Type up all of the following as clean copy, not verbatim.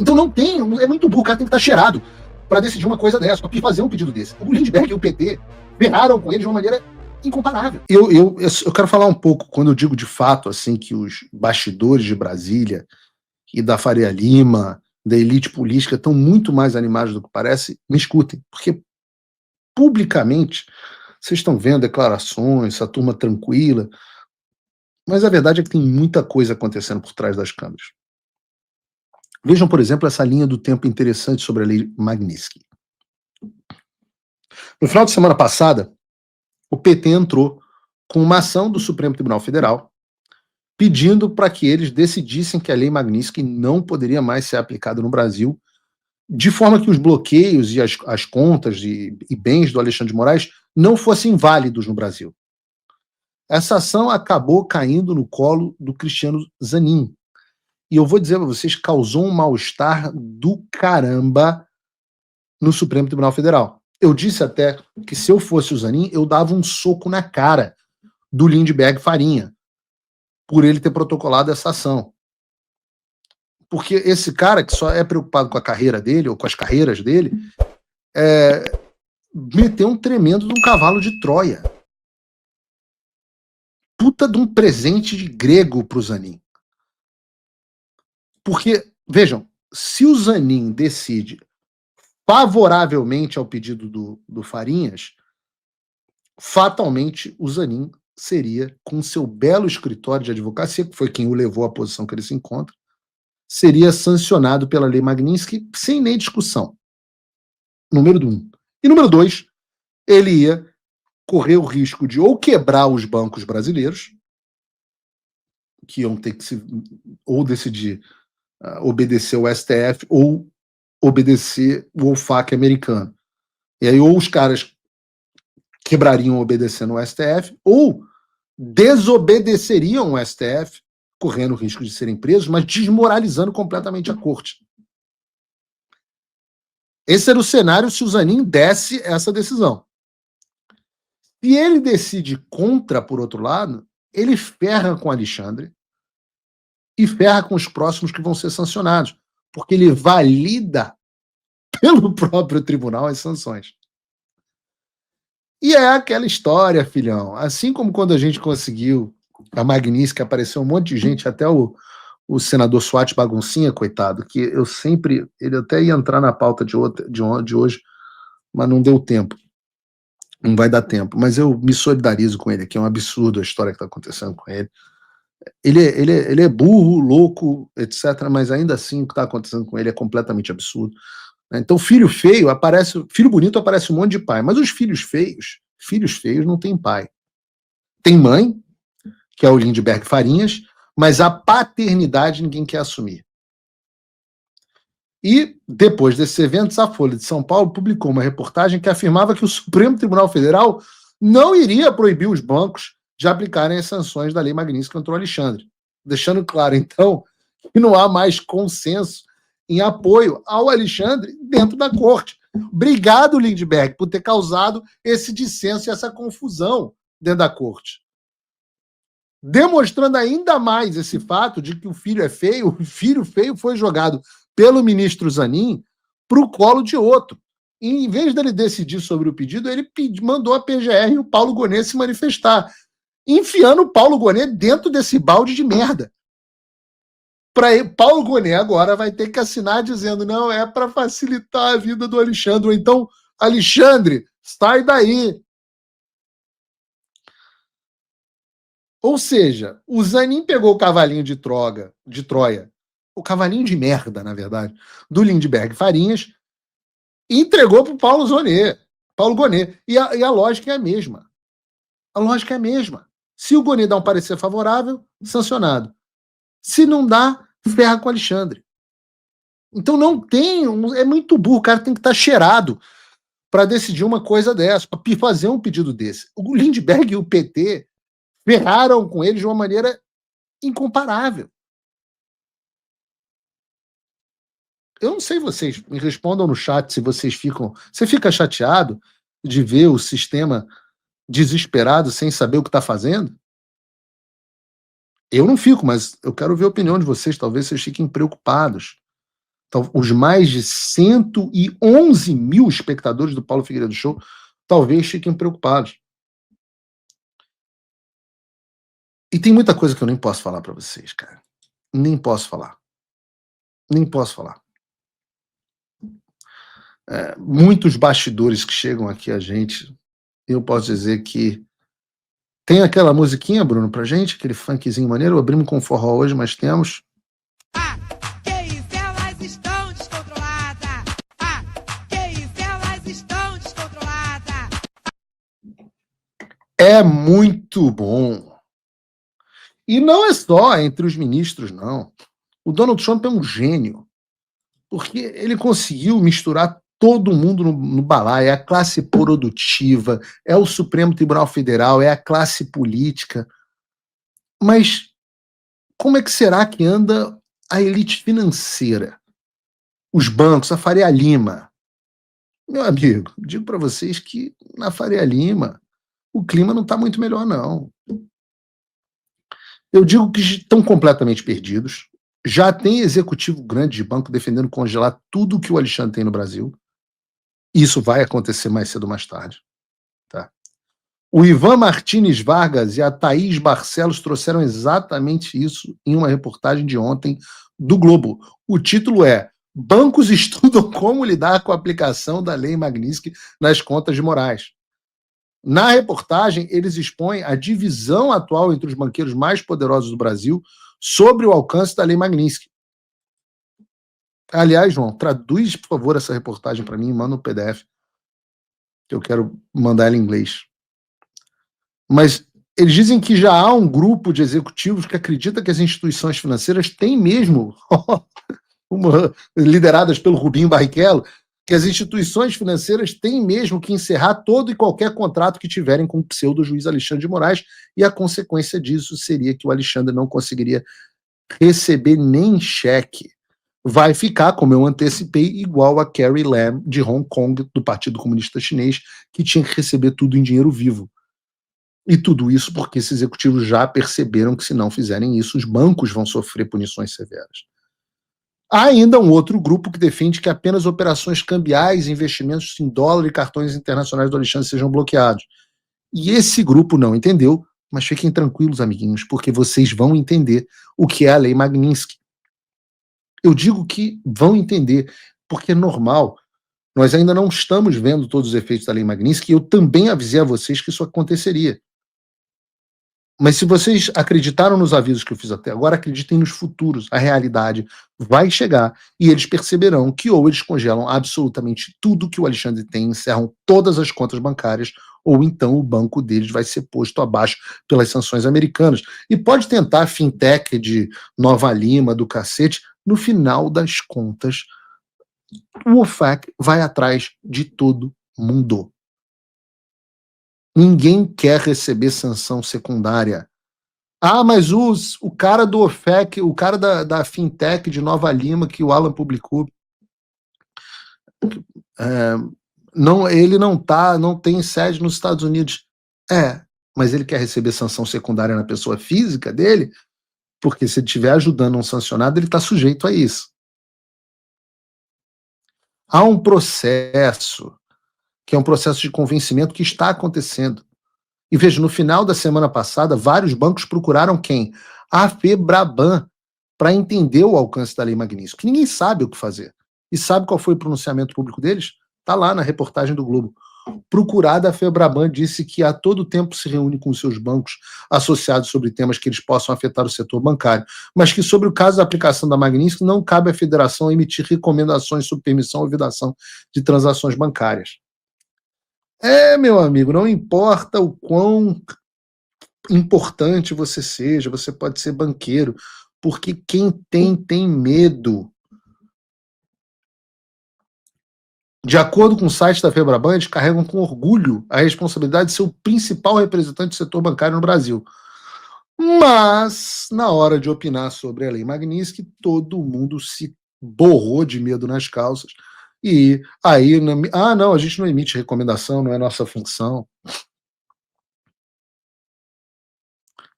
Então não tem, é muito burro, o cara tem que estar cheirado para decidir uma coisa dessa, para fazer um pedido desse. O Lindbergh e o PT ferraram com ele de uma maneira incomparável. Eu quero falar um pouco, quando eu digo de fato assim que os bastidores de Brasília e da Faria Lima, da elite política, estão muito mais animados do que parece, me escutem, porque publicamente vocês estão vendo declarações, essa turma tranquila, mas a verdade é que tem muita coisa acontecendo por trás das câmeras. Vejam, por exemplo, essa linha do tempo interessante sobre a lei Magnitsky. No final de semana passada, o PT entrou com uma ação do Supremo Tribunal Federal pedindo para que eles decidissem que a lei Magnitsky não poderia mais ser aplicada no Brasil, de forma que os bloqueios e as contas e bens do Alexandre de Moraes não fossem válidos no Brasil. Essa ação acabou caindo no colo do Cristiano Zanin. E eu vou dizer para vocês, causou um mal-estar do caramba no Supremo Tribunal Federal. Eu disse até que se eu fosse o Zanin, eu dava um soco na cara do Lindbergh Farinha, por ele ter protocolado essa ação. Porque esse cara, que só é preocupado com a carreira dele, ou com as carreiras dele, meteu um tremendo de um cavalo de Troia. Puta de um presente de grego pro Zanin. Porque, vejam, se o Zanin decide favoravelmente ao pedido do Farinhas, fatalmente o Zanin seria, com seu belo escritório de advocacia, que foi quem o levou à posição que ele se encontra, seria sancionado pela lei Magnitsky sem nem discussão. Número 1. E número 2, ele ia correr o risco de ou quebrar os bancos brasileiros, que iam ter que ou decidir obedecer o STF ou obedecer o OFAC americano. E aí ou os caras quebrariam obedecendo o STF ou desobedeceriam o STF, correndo o risco de serem presos, mas desmoralizando completamente a corte. Esse era o cenário se o Zanin desse essa decisão. Se ele decide contra, por outro lado, ele ferra com o Alexandre e ferra com os próximos que vão ser sancionados, porque ele valida pelo próprio tribunal as sanções. E é aquela história, filhão. Assim como quando a gente conseguiu a Magnitsky, apareceu um monte de gente, até o senador Suárez Baguncinha, coitado, que eu sempre... Ele até ia entrar na pauta de hoje, mas não deu tempo. Não vai dar tempo. Mas eu me solidarizo com ele, que é um absurdo a história que está acontecendo com ele. Ele é burro, louco, etc., mas ainda assim o que está acontecendo com ele é completamente absurdo. Então, filho feio aparece, filho bonito aparece um monte de pai, mas os filhos feios não têm pai. Tem mãe, que é o Lindbergh Farinhas, mas a paternidade ninguém quer assumir. E, depois desses eventos, a Folha de São Paulo publicou uma reportagem que afirmava que o Supremo Tribunal Federal não iria proibir os bancos de aplicarem as sanções da Lei Magnitsky contra o Alexandre. Deixando claro, então, que não há mais consenso em apoio ao Alexandre dentro da corte. Obrigado, Lindbergh, por ter causado esse dissenso e essa confusão dentro da corte. Demonstrando ainda mais esse fato de que o filho é feio, o filho feio foi jogado pelo ministro Zanin para o colo de outro. E, em vez dele decidir sobre o pedido, ele mandou a PGR e o Paulo Gonet se manifestar, enfiando o Paulo Gonet dentro desse balde de merda. Paulo Gonet agora vai ter que assinar dizendo não, é para facilitar a vida do Alexandre. Ou então, Alexandre, sai daí. Ou seja, o Zanin pegou o cavalinho de Troia, o cavalinho de merda, na verdade, do Lindbergh Farinhas, e entregou para o Paulo Gonet. E a lógica é a mesma. A lógica é a mesma. Se o Gonet dá um parecer favorável, sancionado. Se não dá, ferra com o Alexandre. Então não tem... É muito burro, o cara tem que estar cheirado para decidir uma coisa dessa, para fazer um pedido desse. O Lindbergh e o PT ferraram com ele de uma maneira incomparável. Eu não sei vocês, me respondam no chat se vocês ficam... Você fica chateado de ver o sistema desesperado sem saber o que está fazendo? Eu não fico, mas eu quero ver a opinião de vocês. Talvez vocês fiquem preocupados. os mais de 111 mil espectadores do Paulo Figueiredo Show talvez fiquem preocupados. E tem muita coisa que eu nem posso falar para vocês, cara. Nem posso falar. Nem posso falar. Muitos bastidores que chegam aqui a gente, eu posso dizer que tem aquela musiquinha, Bruno, pra gente, aquele funkzinho maneiro. Abrimos com forró hoje, mas temos. Que isso, elas estão descontroladas. Que isso, elas estão descontroladas. É muito bom. E não é só entre os ministros, não. O Donald Trump é um gênio, porque ele conseguiu misturar todo mundo no balaio. É a classe produtiva, é o Supremo Tribunal Federal, é a classe política. Mas como é que será que anda a elite financeira? Os bancos, a Faria Lima. Meu amigo, digo para vocês que na Faria Lima o clima não está muito melhor, não. Eu digo que estão completamente perdidos. Já tem executivo grande de banco defendendo congelar tudo que o Alexandre tem no Brasil. Isso vai acontecer mais cedo ou mais tarde. Tá? O Ivan Martins Vargas e a Thaís Barcelos trouxeram exatamente isso em uma reportagem de ontem do Globo. O título é Bancos estudam como lidar com a aplicação da Lei Magnitsky nas contas de Moraes. Na reportagem, eles expõem a divisão atual entre os banqueiros mais poderosos do Brasil sobre o alcance da Lei Magnitsky. Aliás, João, traduz, por favor, essa reportagem para mim e manda um PDF, que eu quero mandar ela em inglês. Mas eles dizem que já há um grupo de executivos que acredita que as instituições financeiras têm mesmo, lideradas pelo Rubinho Barrichello, que as instituições financeiras têm mesmo que encerrar todo e qualquer contrato que tiverem com o pseudo-juiz Alexandre de Moraes, e a consequência disso seria que o Alexandre não conseguiria receber nem cheque. Vai ficar, como eu antecipei, igual a Carrie Lam de Hong Kong, do Partido Comunista Chinês, que tinha que receber tudo em dinheiro vivo. E tudo isso porque esses executivos já perceberam que se não fizerem isso, os bancos vão sofrer punições severas. Há ainda um outro grupo que defende que apenas operações cambiais, investimentos em dólar e cartões internacionais do Alexandre sejam bloqueados. E esse grupo não entendeu, mas fiquem tranquilos, amiguinhos, porque vocês vão entender o que é a Lei Magnitsky. Eu digo que vão entender, porque é normal. Nós ainda não estamos vendo todos os efeitos da Lei Magnitsky, e eu também avisei a vocês que isso aconteceria. Mas se vocês acreditaram nos avisos que eu fiz até agora, acreditem nos futuros. A realidade vai chegar e eles perceberão que ou eles congelam absolutamente tudo que o Alexandre tem, encerram todas as contas bancárias, ou então o banco deles vai ser posto abaixo pelas sanções americanas. E pode tentar fintech de Nova Lima, do cacete, no final das contas, o OFAC vai atrás de todo mundo. Ninguém quer receber sanção secundária. Mas o cara do OFAC, o cara da fintech de Nova Lima, que o Alan publicou, ele não tem sede nos Estados Unidos. Mas ele quer receber sanção secundária na pessoa física dele, porque se ele estiver ajudando um sancionado, ele está sujeito a isso. Há um processo, que é um processo de convencimento que está acontecendo. E veja, no final da semana passada, vários bancos procuraram quem? A FEBRABAN, para entender o alcance da Lei Magnitsky. Ninguém sabe o que fazer. E sabe qual foi o pronunciamento público deles? Está lá na reportagem do Globo. Procurada, a FEBRABAN disse que a todo tempo se reúne com seus bancos associados sobre temas que eles possam afetar o setor bancário, mas que sobre o caso da aplicação da Magnitsky não cabe à federação emitir recomendações sobre permissão ou vedação de transações bancárias. Meu amigo, não importa o quão importante você seja, você pode ser banqueiro, porque quem tem medo. De acordo com o site da FEBRABAN, eles carregam com orgulho a responsabilidade de ser o principal representante do setor bancário no Brasil. Mas, na hora de opinar sobre a Lei Magnitsky, todo mundo se borrou de medo nas calças. E aí, não, a gente não emite recomendação, não é nossa função.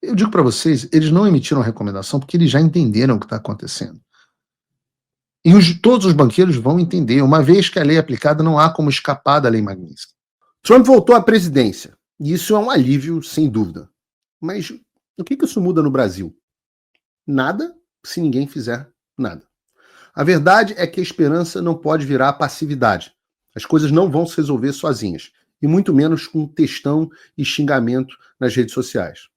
Eu digo para vocês, eles não emitiram recomendação porque eles já entenderam o que está acontecendo. E todos os banqueiros vão entender. Uma vez que a lei é aplicada, não há como escapar da lei Magnitsky. Trump voltou à presidência. E isso é um alívio, sem dúvida. Mas o que isso muda no Brasil? Nada, se ninguém fizer nada. A verdade é que a esperança não pode virar passividade. As coisas não vão se resolver sozinhas. E muito menos com textão e xingamento nas redes sociais.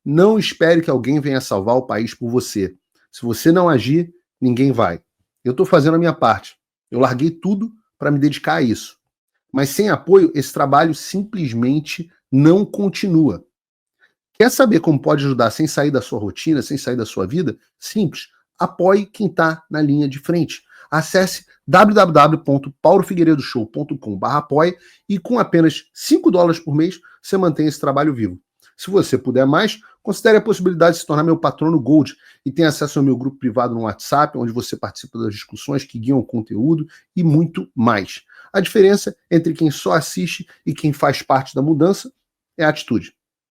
Não espere que alguém venha salvar o país por você. Se você não agir, ninguém vai. Eu estou fazendo a minha parte. Eu larguei tudo para me dedicar a isso. Mas sem apoio, esse trabalho simplesmente não continua. Quer saber como pode ajudar sem sair da sua rotina, sem sair da sua vida? Simples. Apoie quem está na linha de frente. Acesse www.paulofigueiredoshow.com/apoie e com apenas $5 por mês você mantém esse trabalho vivo. Se você puder mais, considere a possibilidade de se tornar meu patrono Gold e tenha acesso ao meu grupo privado no WhatsApp, onde você participa das discussões que guiam o conteúdo e muito mais. A diferença entre quem só assiste e quem faz parte da mudança é a atitude.